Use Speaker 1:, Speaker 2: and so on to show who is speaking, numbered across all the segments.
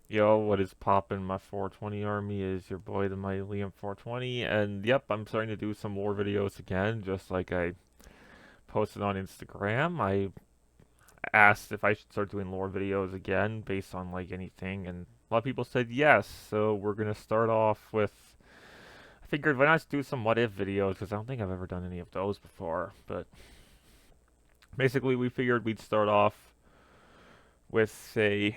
Speaker 1: Yo, what is poppin'? My 420 army is your boy, the mighty Liam 420, and yep, I'm starting to do some more videos again, just like I posted on Instagram. I asked if I should start doing lore videos again based on like anything, and a lot of people said yes, so we're gonna start off with. I figured why not do some what if videos, because I don't think I've ever done any of those before, but basically we figured we'd start off with a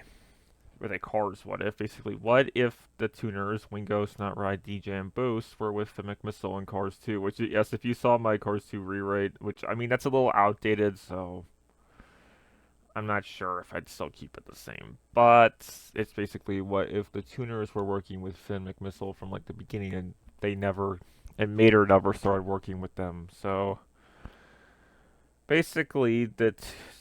Speaker 1: Cars what if. Basically, what if the tuners, Wingo, Snot Rod, DJ, and Boost were with Finn McMissile in Cars 2? Which, yes, if you saw my Cars 2 rewrite, which, I mean, that's a little outdated, so I'm not sure if I'd still keep it the same. But it's basically what if the tuners were working with Finn McMissile from, like, the beginning and they never, and Mater never started working with them. Basically,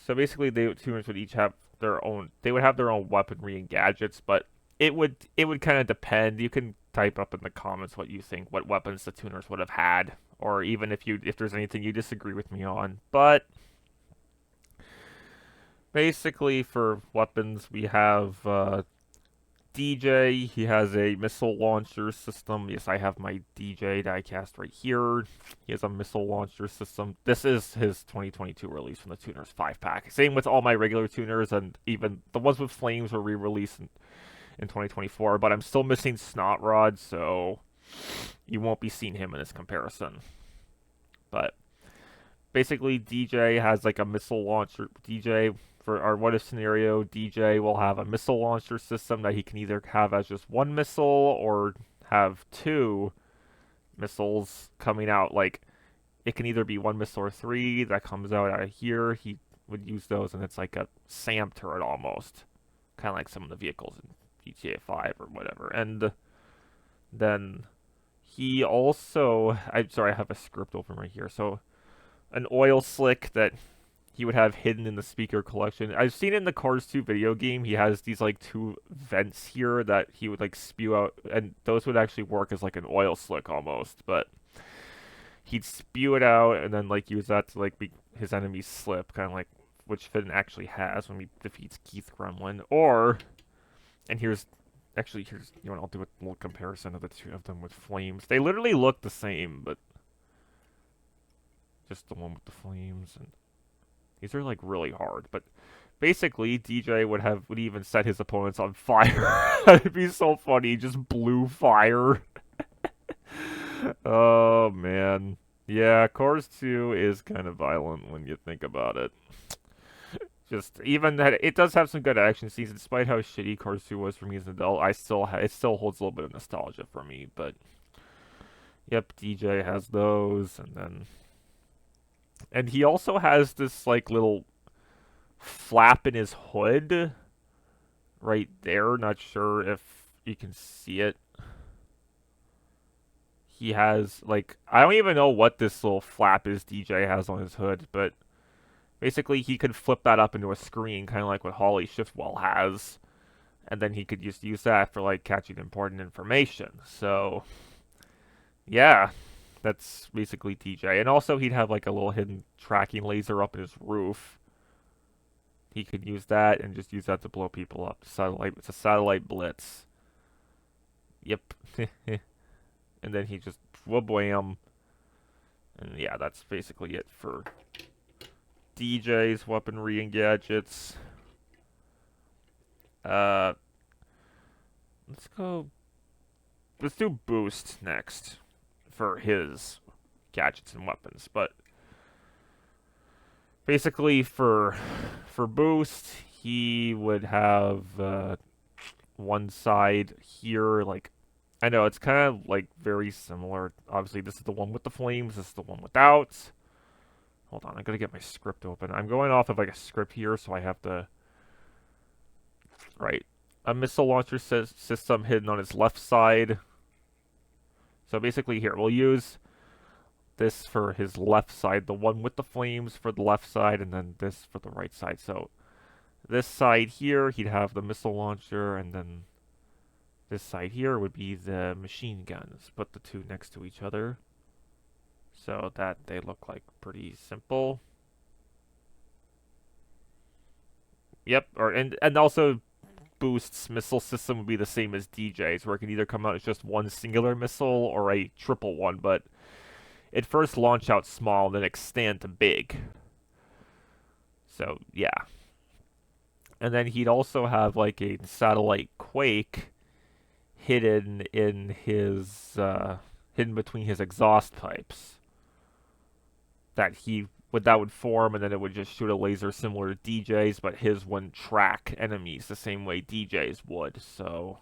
Speaker 1: so basically, the tuners would each have their own. They would have their own weaponry and gadgets, but it would kind of depend. You can type up in the comments what you think, what weapons the tuners would have had, or even if there's anything you disagree with me on. But basically, for weapons, we have DJ. He has a missile launcher system. Yes, I have my DJ diecast right here. He has a missile launcher system. This is his 2022 release from the Tuners 5-pack. Same with all my regular tuners, and even the ones with flames were re-released in 2024. But I'm still missing Snot Rod, so you won't be seeing him in this comparison. But basically, DJ has like a missile launcher. DJ for our what if scenario, DJ will have a missile launcher system that he can either have as just one missile or have two missiles coming out. Like it can either be one missile or three that comes out of here. He would use those, and it's like a SAM turret almost, kind of like some of the vehicles in GTA 5 or whatever. And then he also, I'm sorry, I have a script open right here. So an oil slick that he would have hidden in the speaker collection. I've seen in the Cars 2 video game, he has these like two vents here that he would like spew out, and those would actually work as like an oil slick almost. But he'd spew it out and then like use that to like be his enemies slip, kind of like which Finn actually has when he defeats Keith Gremlin. Or, and here's you know I'll do a little comparison of the two of them with flames. They literally look the same, but just the one with the flames and these are like really hard, but basically DJ would even set his opponents on fire. That'd be so funny. He just blew fire. Oh man. Yeah, Cars 2 is kind of violent when you think about it. Just even that it does have some good action scenes, despite how shitty Cars 2 was for me as an adult. It still holds a little bit of nostalgia for me. But yep, DJ has those, and he also has this like little flap in his hood right there. Not sure if you can see it. He has like I don't even know what this little flap is DJ has on his hood, but basically he could flip that up into a screen, kind of like what Holley Shiftwell has, and then he could just use that for like catching important information. So yeah, that's basically DJ. And also he'd have like a little hidden tracking laser up in his roof. He could use that and just use that to blow people up. It's a satellite blitz. Yep. And then he just wham. And yeah, that's basically it for DJ's weaponry and gadgets. Uh, let's go. Let's do Boost next for his gadgets and weapons. But basically, for Boost, he would have one side here, like I know it's kind of like very similar. Obviously, this is the one with the flames. This is the one without. Hold on, I gotta get my script open. I'm going off of like a script here, so I have to. Right, a missile launcher system hidden on his left side. So basically, here we'll use this for his left side, the one with the flames for the left side, and then this for the right side. So this side here, he'd have the missile launcher, and then this side here would be the machine guns. Put the two next to each other so that they look like pretty simple. Yep, and also Boost's missile system would be the same as DJ's, where it can either come out as just one singular missile or a triple one, but it first launch out small, then extend to big. So, yeah. And then he'd also have like a satellite quake hidden in his hidden between his exhaust pipes that would form, and then it would just shoot a laser similar to DJ's, but his wouldn't track enemies the same way DJ's would. So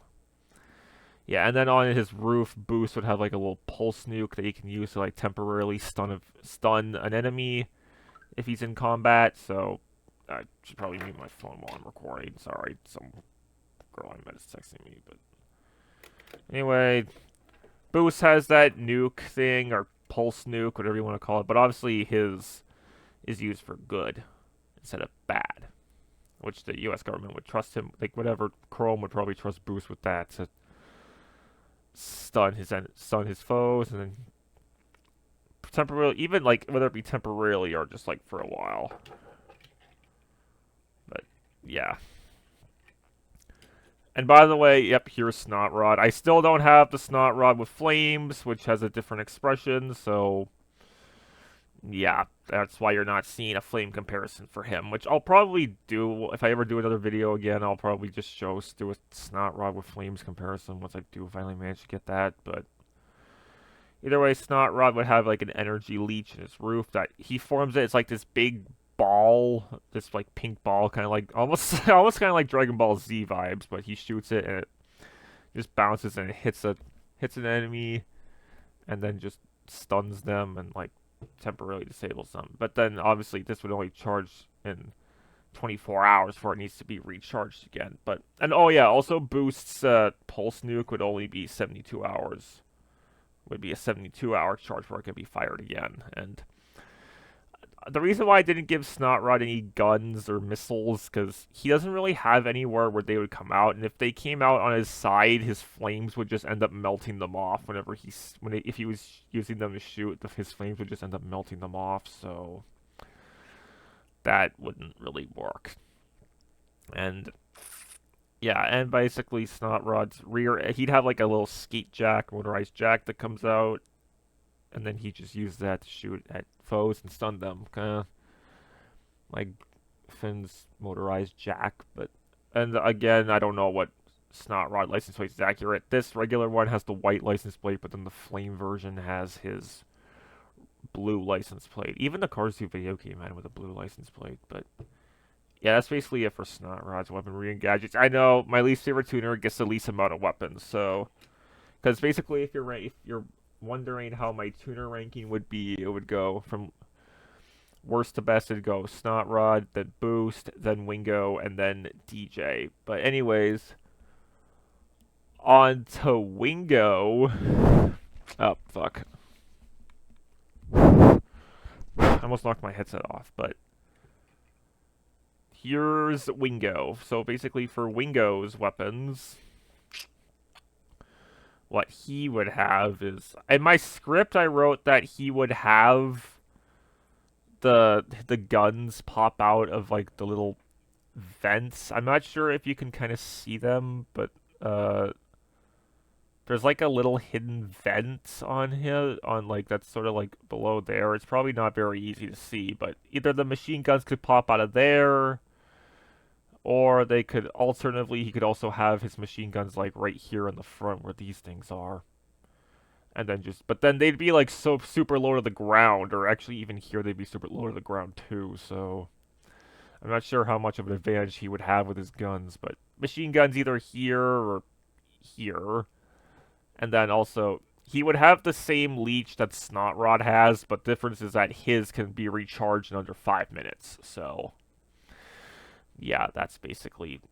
Speaker 1: yeah, and then on his roof, Boost would have like a little pulse nuke that he can use to like temporarily stun an enemy if he's in combat. So I should probably mute my phone while I'm recording. Sorry, some girl I met is texting me, but anyway, Boost has that nuke thing, or pulse nuke, whatever you want to call it, but obviously his is used for good instead of bad, which the U.S. government would trust him, like whatever, Chrome would probably trust Boost with that to stun his foes, and then temporarily, even like whether it be temporarily or just like for a while. But yeah. And by the way, yep, here's Snot Rod. I still don't have the Snot Rod with flames, which has a different expression, so yeah, that's why you're not seeing a flame comparison for him, which I'll probably do. If I ever do another video again, I'll probably just do a Snot Rod with flames comparison once I do finally manage to get that. But either way, Snot Rod would have like an energy leech in his roof that he forms it. It's like this big ball, this like pink ball, kind of like almost kind of like Dragon Ball Z vibes, but he shoots it and it just bounces and it hits an enemy and then just stuns them and like temporarily disables them. But then obviously this would only charge in 24 hours before it needs to be recharged again. But oh yeah, also Boost's pulse nuke would only be 72 hours. Would be a 72-hour charge before it could be fired again. And the reason why I didn't give Snot Rod any guns or missiles, because he doesn't really have anywhere where they would come out, and if they came out on his side, his flames would just end up melting them off if he was using them to shoot, his flames would just end up melting them off, so that wouldn't really work. And yeah, and basically Snot Rod's rear, he'd have like a little skate jack, motorized jack that comes out, and then he just used that to shoot at foes and stun them, kind of like Finn's motorized jack. And again, I don't know what Snot Rod license plate is accurate. This regular one has the white license plate, but then the flame version has his blue license plate. Even the Cars 2 video game had with a blue license plate. But yeah, that's basically it for Snot Rod's weaponry and gadgets. I know my least favorite tuner gets the least amount of weapons, so because basically if you're wondering how my tuner ranking would be, it would go from worst to best. It'd go Snot Rod, then Boost, then Wingo, and then DJ. But anyways, on to Wingo. Oh, fuck. I almost knocked my headset off, but here's Wingo. So basically for Wingo's weapons, what he would have is, in my script I wrote that he would have the guns pop out of like the little vents. I'm not sure if you can kind of see them, but there's like a little hidden vent on him, like that's sort of like below there. It's probably not very easy to see, but either the machine guns could pop out of there, or they could, alternatively, he could also have his machine guns like right here in the front where these things are. And then but then they'd be like so super low to the ground, or actually even here they'd be super low to the ground too, so I'm not sure how much of an advantage he would have with his guns, but machine guns either here or here. And then also, he would have the same leech that Snot Rod has, but the difference is that his can be recharged in under 5 minutes, so yeah, that's basically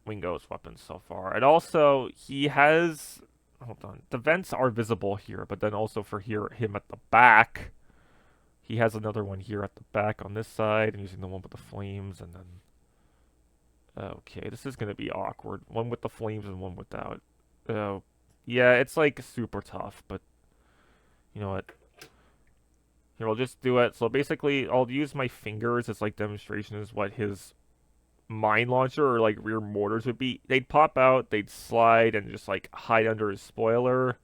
Speaker 1: Wingo's weapons so far. And also, he has, hold on, the vents are visible here, but then also for him at the back, he has another one here at the back on this side, and using the one with the flames, and then, okay, this is going to be awkward. One with the flames and one without. Oh, yeah, it's like super tough, but you know what? Here, I'll just do it. So basically, I'll use my fingers as like demonstration as what his mine launcher or like rear mortars would be. They'd pop out, they'd slide and just like hide under his spoiler,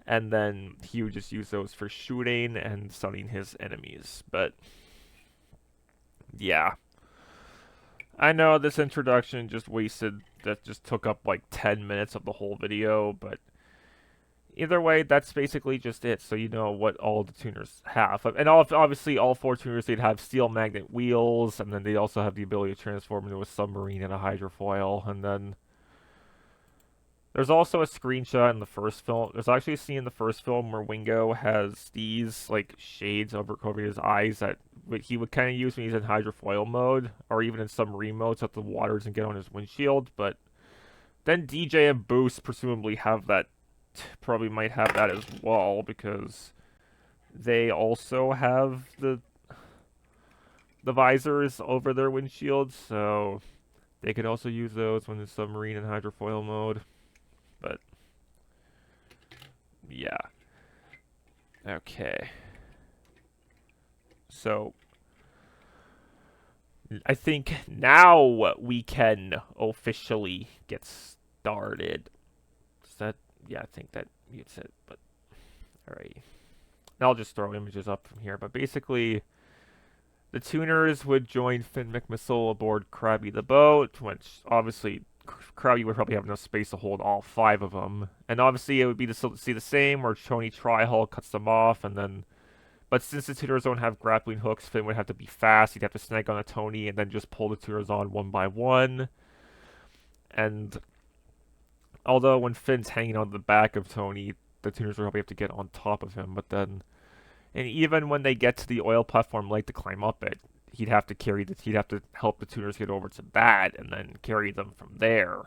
Speaker 1: and then he would just use those for shooting and stunning his enemies. But yeah, I know this introduction just took up like 10 minutes of the whole video, but either way, that's basically just it, so you know what all the tuners have. And obviously, all 4 tuners, they'd have steel magnet wheels, and then they also have the ability to transform into a submarine and a hydrofoil, and then there's also a screenshot in the first film. There's actually a scene in the first film where Wingo has these, like, shades over his eyes that he would kind of use when he's in hydrofoil mode, or even in submarine mode, so that the water doesn't get on his windshield, but then DJ and Boost presumably have that, probably might have that as well, because they also have the visors over their windshields, so they could also use those when in submarine and hydrofoil mode. But yeah. Okay. So I think now we can officially get started. Is that, yeah, I think that mutes it, but alright. I'll just throw images up from here, but basically the tuners would join Finn McMissile aboard Krabby the boat, which obviously Krabby would probably have enough space to hold all 5 of them. And obviously it would be to see the same, where Tony Trihull cuts them off, and then... But since the tuners don't have grappling hooks, Finn would have to be fast. He'd have to snag on a Tony and then just pull the tuners on one by one. And although when Finn's hanging on the back of Tony, the tuners would probably have to get on top of him. But then... And even when they get to the oil platform like to climb up it, he'd have to help the tuners get over to that and then carry them from there.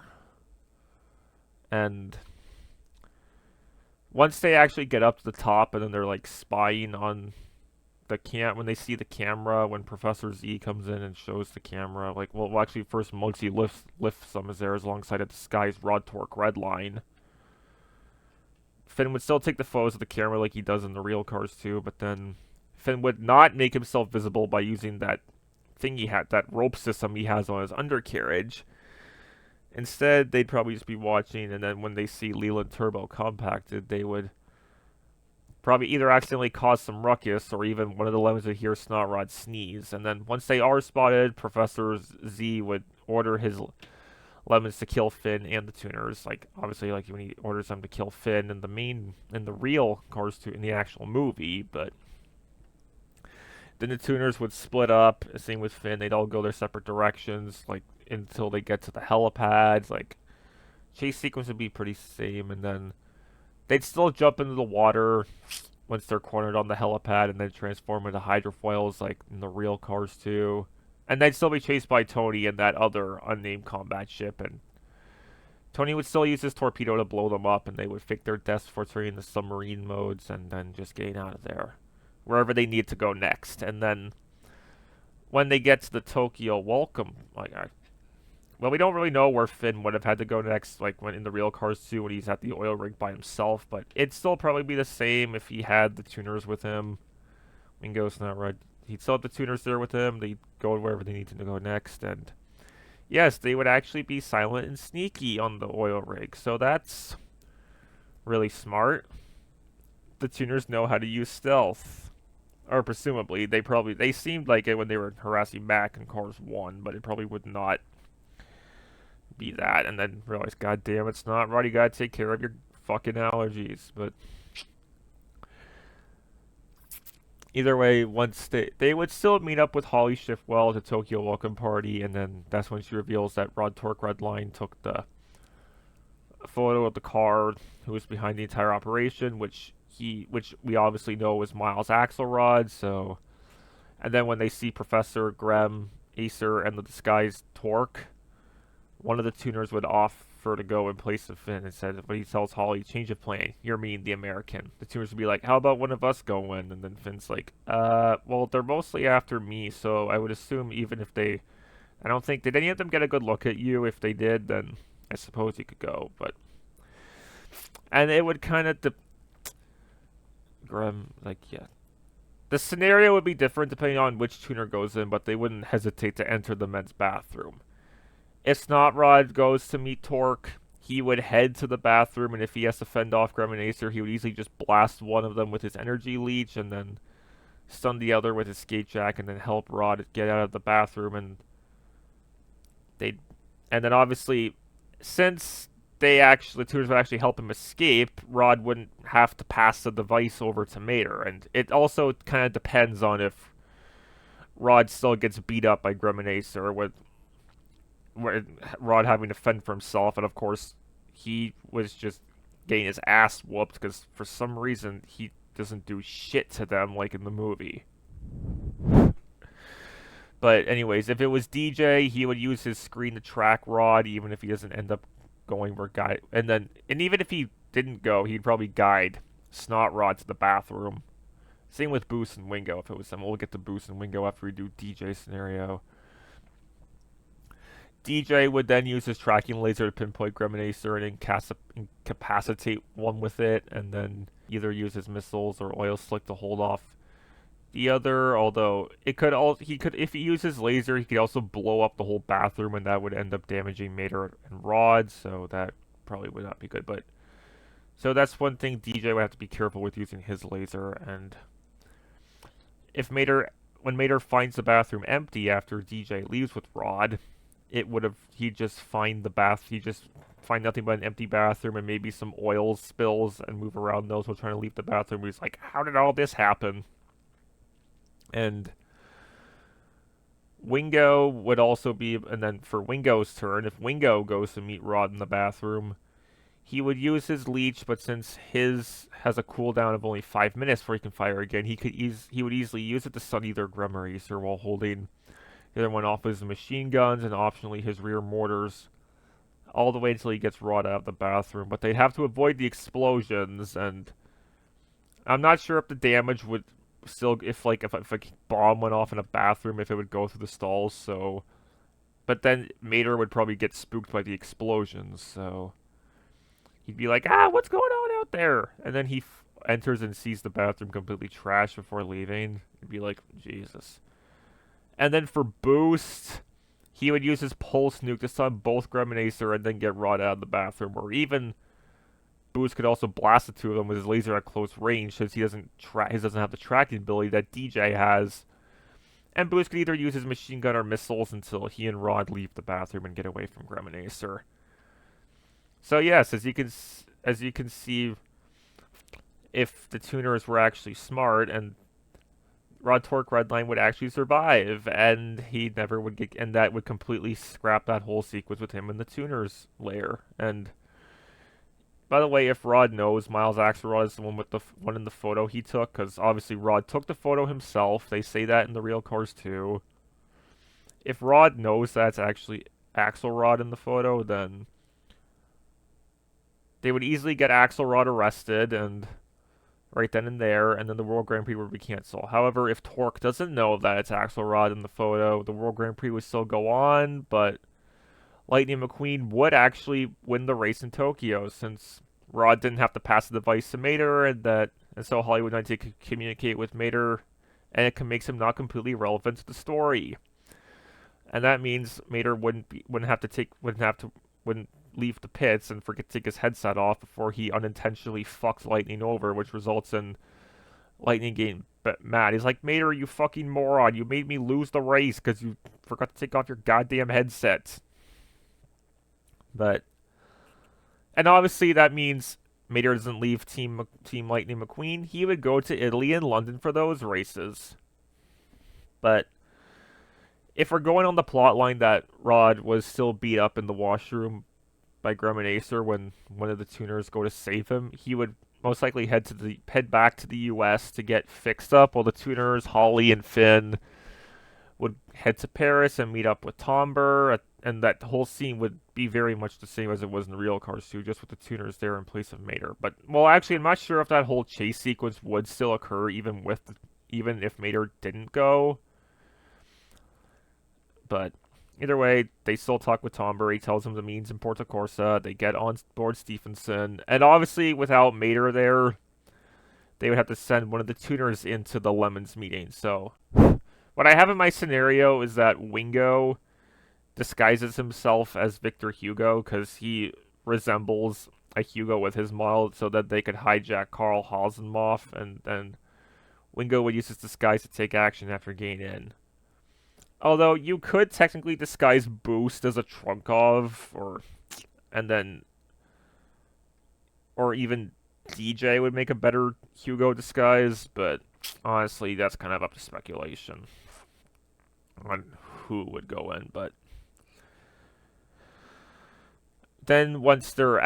Speaker 1: And once they actually get up to the top and then they're like spying on the when they see the camera, when Professor Z comes in and shows the camera, like, well actually first Muggsy lifts some as there alongside of the Sky's Rod Torque Redline. Finn would still take the photos of the camera like he does in the real cars too, but then Finn would not make himself visible by using that thing he had, that rope system he has on his undercarriage. Instead, they'd probably just be watching, and then when they see Leland Turbo compacted, they would probably either accidentally cause some ruckus, or even one of the lemons would hear Snot Rod sneeze. And then once they are spotted, Professor Z would order his lemons to kill Finn and the tuners. Like, obviously, like when he orders them to kill Finn in the real Cars 2, in the actual movie, but then the tuners would split up. Same with Finn, they'd all go their separate directions, like, until they get to the helipads. Like, chase sequence would be pretty same, and then they'd still jump into the water once they're cornered on the helipad, and then transform into hydrofoils like in the real Cars 2. And they'd still be chased by Tony and that other unnamed combat ship, and Tony would still use his torpedo to blow them up, and they would fake their deaths for turning the submarine modes and then just getting out of there, wherever they need to go next. And then when they get to the Tokyo welcome, well, we don't really know where Finn would have had to go next, like when in the real Cars 2 when he's at the oil rig by himself, but it'd still probably be the same if he had the tuners with him. Wingo's not right. He'd still have the tuners there with him. They'd go wherever they need to go next, and yes, they would actually be silent and sneaky on the oil rig, so that's really smart. The tuners know how to use stealth. Or presumably, they seemed like it when they were harassing Mac in Cars 1, but it probably would not be that, and then realize, god damn, it's not right, you gotta take care of your fucking allergies. But either way, once they would still meet up with Holley Shiftwell at the Tokyo welcome party, and then that's when she reveals that Rod Torque Redline took the photo of the car who was behind the entire operation, which we obviously know was Miles Axelrod. So, and then when they see Professor Grem, Acer, and the disguised Torque, one of the tuners would offer to go in place of Finn, and said, but he tells Holley, change of plan, you're mean, the American. The tuners would be like, how about one of us go in? And then Finn's like, well, they're mostly after me, so I would assume even if they, I don't think, did any of them get a good look at you? If they did, then I suppose you could go, but, and it would kind of, Graham, like, yeah, The scenario would be different depending on which tuner goes in, but they wouldn't hesitate to enter the men's bathroom. If Snot Rod goes to meet Torque, he would head to the bathroom, and if he has to fend off Gremlin Acer, he would easily just blast one of them with his energy leech, and then stun the other with his skate jack, and then help Rod get out of the bathroom. And then obviously, since the tuners would actually help him escape, Rod wouldn't have to pass the device over to Mater. And it also kind of depends on if Rod still gets beat up by Gremlin Acer, with Rod having to fend for himself, and of course, he was just getting his ass whooped because for some reason he doesn't do shit to them like in the movie. But anyways, if it was DJ, he would use his screen to track Rod, even if he doesn't end up going where guide. And even if he didn't go, he'd probably guide Snot Rod to the bathroom. Same with Boost and Wingo if it was them. We'll get to Boost and Wingo after we do DJ scenario. DJ would then use his tracking laser to pinpoint Gremlin Acer and incapacitate one with it, and then either use his missiles or oil slick to hold off the other. Although if he used his laser, he could also blow up the whole bathroom, and that would end up damaging Mater and Rod. So that probably would not be good. But so that's one thing DJ would have to be careful with using his laser. And if when Mater finds the bathroom empty after DJ leaves with Rod, he'd just find nothing but an empty bathroom and maybe some oil spills and move around those while trying to leave the bathroom. He's like, how did all this happen? And Wingo would also be, and then for Wingo's turn, if Wingo goes to meet Rod in the bathroom, he would use his leech, but since his has a cooldown of only 5 minutes before he can fire again, he would easily use it to stun either Gremlin Acer while holding the other one off his machine guns and optionally his rear mortars, all the way until he gets Rod out of the bathroom. But they'd have to avoid the explosions, and I'm not sure if the damage would still, if a bomb went off in a bathroom, if it would go through the stalls. So, but then Mater would probably get spooked by the explosions, so he'd be like, what's going on out there? And then he enters and sees the bathroom completely trashed before leaving. He'd be like, Jesus. And then for Boost, he would use his pulse nuke to stun both Gremlin Acer and then get Rod out of the bathroom. Or even Boost could also blast the two of them with his laser at close range, since he doesn't have the tracking ability that DJ has. And Boost could either use his machine gun or missiles until he and Rod leave the bathroom and get away from Gremlin Acer. So yes, as you can see, if the tuners were actually smart, and Rod Torque Redline would actually survive, and he never would get, and that would completely scrap that whole sequence with him in the tuners layer. And by the way, if Rod knows Miles Axelrod is the one with the one in the photo he took, because obviously Rod took the photo himself. They say that in the real Cars too. If Rod knows that's actually Axelrod in the photo, then they would easily get Axelrod arrested and right then and there, and then the World Grand Prix would be canceled. However, if Torque doesn't know that it's Axelrod in the photo, the World Grand Prix would still go on, but Lightning McQueen would actually win the race in Tokyo, since Rod didn't have to pass the device to Mater, and so Hollywood would need to communicate with Mater, and it makes him not completely relevant to the story. And that means Mater wouldn't leave the pits and forget to take his headset off before he unintentionally fucks Lightning over, which results in Lightning getting mad. He's like, Mater, you fucking moron, you made me lose the race because you forgot to take off your goddamn headset. And obviously that means Mater doesn't leave Team Lightning McQueen. He would go to Italy and London for those races. But if we're going on the plot line that Rod was still beat up in the washroom by Gremlin Acer when one of the tuners go to save him, he would most likely head back to the US to get fixed up, while the tuners, Holley and Finn, would head to Paris and meet up with Tomber, and that whole scene would be very much the same as it was in Real Cars 2, just with the tuners there in place of Mater. But, well, actually, I'm not sure if that whole chase sequence would still occur even if Mater didn't go. But either way, they still talk with Tomber. He tells them the means in Porto Corsa. They get on board Stephenson. And obviously, without Mater there, they would have to send one of the tuners into the Lemons meeting. So, what I have in my scenario is that Wingo disguises himself as Victor Hugo because he resembles a Hugo with his model, so that they could hijack Carl Hasenmoff, and then Wingo would use his disguise to take action after getting in. Although you could technically disguise Boost as a Trunkov, and then, or even DJ would make a better Hugo disguise, but honestly, that's kind of up to speculation on who would go in. But then once they're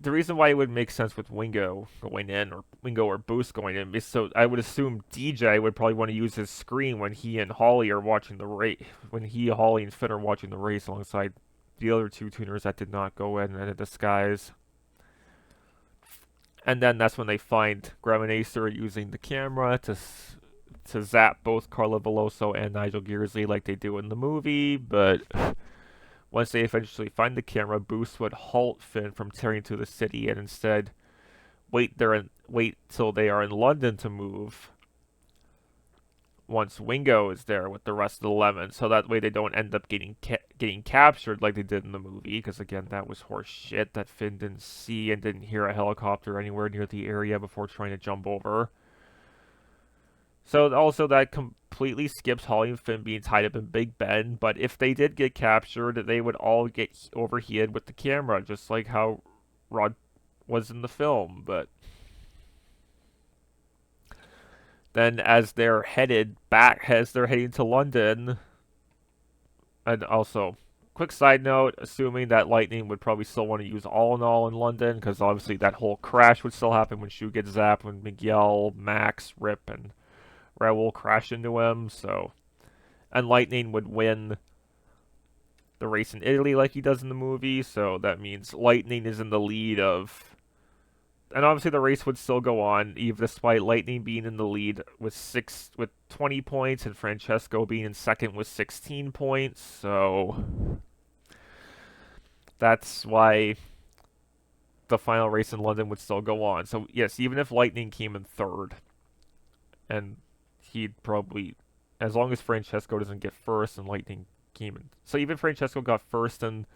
Speaker 1: the reason why it would make sense with Wingo going in, or Wingo or Boost going in, is so I would assume DJ would probably want to use his screen when he and Holley are watching the race, Holley, and Finn are watching the race alongside the other two tuners that did not go in a disguise. And then that's when they find Gremanacer using the camera to zap both Carla Veloso and Nigel Gearsley like they do in the movie, but once they eventually find the camera, Boost would halt Finn from tearing to the city and instead wait till they are in London to move once Wingo is there with the rest of the Lemons, so that way they don't end up getting captured like they did in the movie, because again, that was horse shit that Finn didn't see and didn't hear a helicopter anywhere near the area before trying to jump over. So also that completely skips Holley and Finn being tied up in Big Ben, but if they did get captured, they would all get overheated with the camera, just like how Rod was in the film. But then as they're heading to London, and also, quick side note, assuming that Lightning would probably still want to use All in London, because obviously that whole crash would still happen when Shu gets zapped, when Miguel, Max, Rip, and Raoul crash into him, and Lightning would win the race in Italy like he does in the movie, so that means Lightning is in the lead of, and obviously the race would still go on, even despite Lightning being in the lead with 20 points and Francesco being in second with 16 points, so that's why the final race in London would still go on. So yes, even if Lightning came in third, and he'd probably, as long as Francesco doesn't get first and Lightning came in. So even if Francesco got first in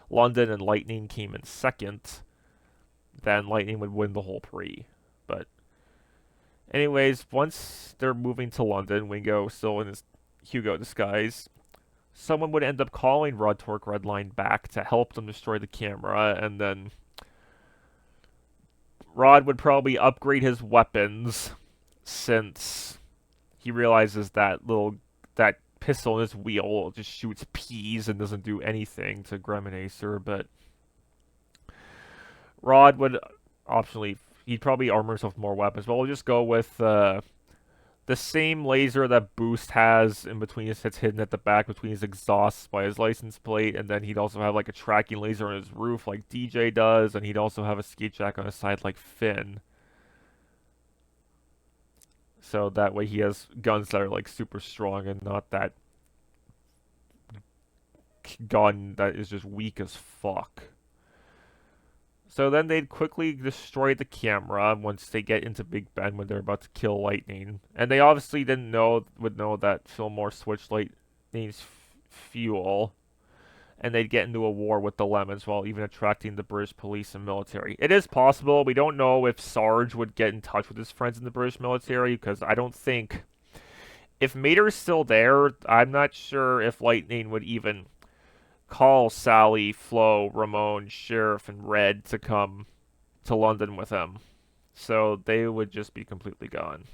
Speaker 1: London and Lightning came in second, then Lightning would win the whole prix. But anyways, once they're moving to London, Wingo still in his Hugo disguise, someone would end up calling Rod Torque Redline back to help them destroy the camera, and then Rod would probably upgrade his weapons, since he realizes that pistol in his wheel just shoots peas and doesn't do anything to Gremanacer, but Rod would optionally, he'd probably armor himself with more weapons, but we'll just go with the same laser that Boost has in between his hits, hidden at the back between his exhausts by his license plate, and then he'd also have like a tracking laser on his roof like DJ does, and he'd also have a skate jack on his side like Finn. So that way he has guns that are like super strong and not that gun that is just weak as fuck. So then they'd quickly destroy the camera once they get into Big Ben when they're about to kill Lightning. And they obviously would know that Fillmore switched Lightning's fuel. And they'd get into a war with the Lemons while even attracting the British police and military. It is possible. We don't know if Sarge would get in touch with his friends in the British military, because I don't think... If Mater's still there, I'm not sure if Lightning would even call Sally, Flo, Ramon, Sheriff, and Red to come to London with him. So they would just be completely gone.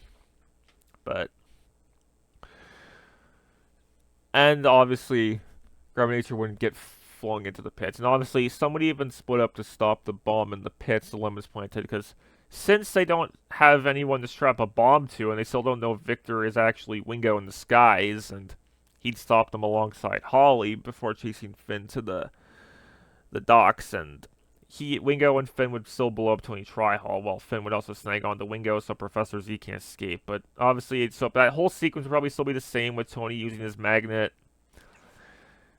Speaker 1: And obviously, Gremanator wouldn't get flung into the pits. And obviously, somebody even split up to stop the bomb in the pits the Lemons planted, because since they don't have anyone to strap a bomb to, and they still don't know if Victor is actually Wingo in disguise, and he'd stop them alongside Holley before chasing Finn to the docks, and Wingo and Finn would still blow up Tony Tryhall, while Finn would also snag onto Wingo so Professor Z can't escape. But obviously, so that whole sequence would probably still be the same, with Tony using his magnet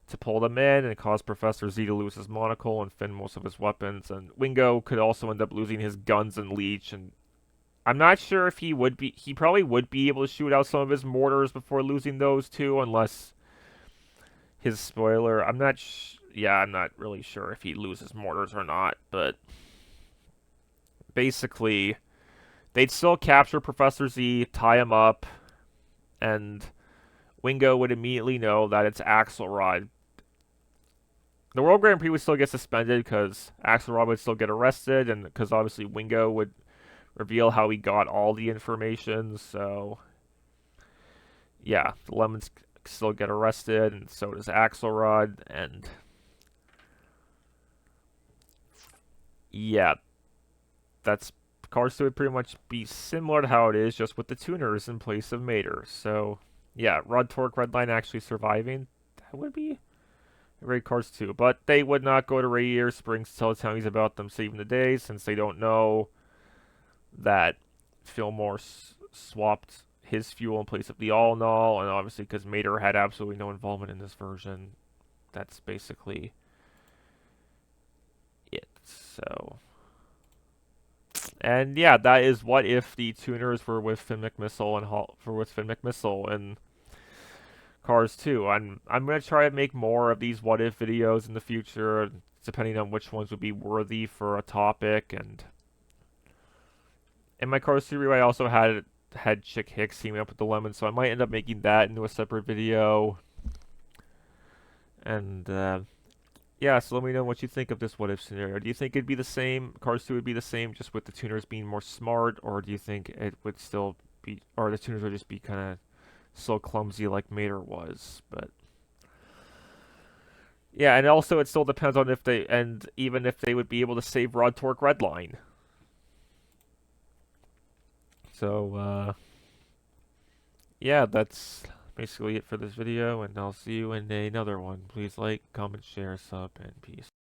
Speaker 1: to pull them in and cause Professor Z to lose his monocle and Finn most of his weapons. And Wingo could also end up losing his guns and leech, and I'm not sure if he would be. He probably would be able to shoot out some of his mortars before losing those two, unless his spoiler. Yeah, I'm not really sure if he loses mortars or not, but basically, they'd still capture Professor Z, tie him up, and Wingo would immediately know that it's Axelrod. The World Grand Prix would still get suspended because Axelrod would still get arrested, and because obviously Wingo would reveal how he got all the information. So, yeah, the Lemons still get arrested, and so does Axelrod, and yeah, that's Cars 2 would pretty much be similar to how it is, just with the tuners in place of Mater. So, yeah, Rod Torque Redline actually surviving, that would be a great Cars 2. But they would not go to Radiator Springs to tell the townies about them saving the day, since they don't know that Fillmore swapped his fuel in place of the All-Null, and obviously because Mater had absolutely no involvement in this version, that's basically it. So, and yeah, that is what if the tuners were with Finn McMissile and Cars 2. I'm gonna try to make more of these what if videos in the future, depending on which ones would be worthy for a topic. And in my Cars 2 review, I also had Chick Hicks teaming up with the Lemons, so I might end up making that into a separate video. And yeah, so let me know what you think of this what if scenario. Do you think it'd be the same? Cars 2 would be the same, just with the tuners being more smart, or do you think it would still be, or the tuners would just be kind of so clumsy like Mater was? But yeah, and also it still depends on if they, and even if they would be able to save Rod Torque Redline. So yeah, that's basically it for this video, and I'll see you in another one. Please like, comment, share, sub, and peace.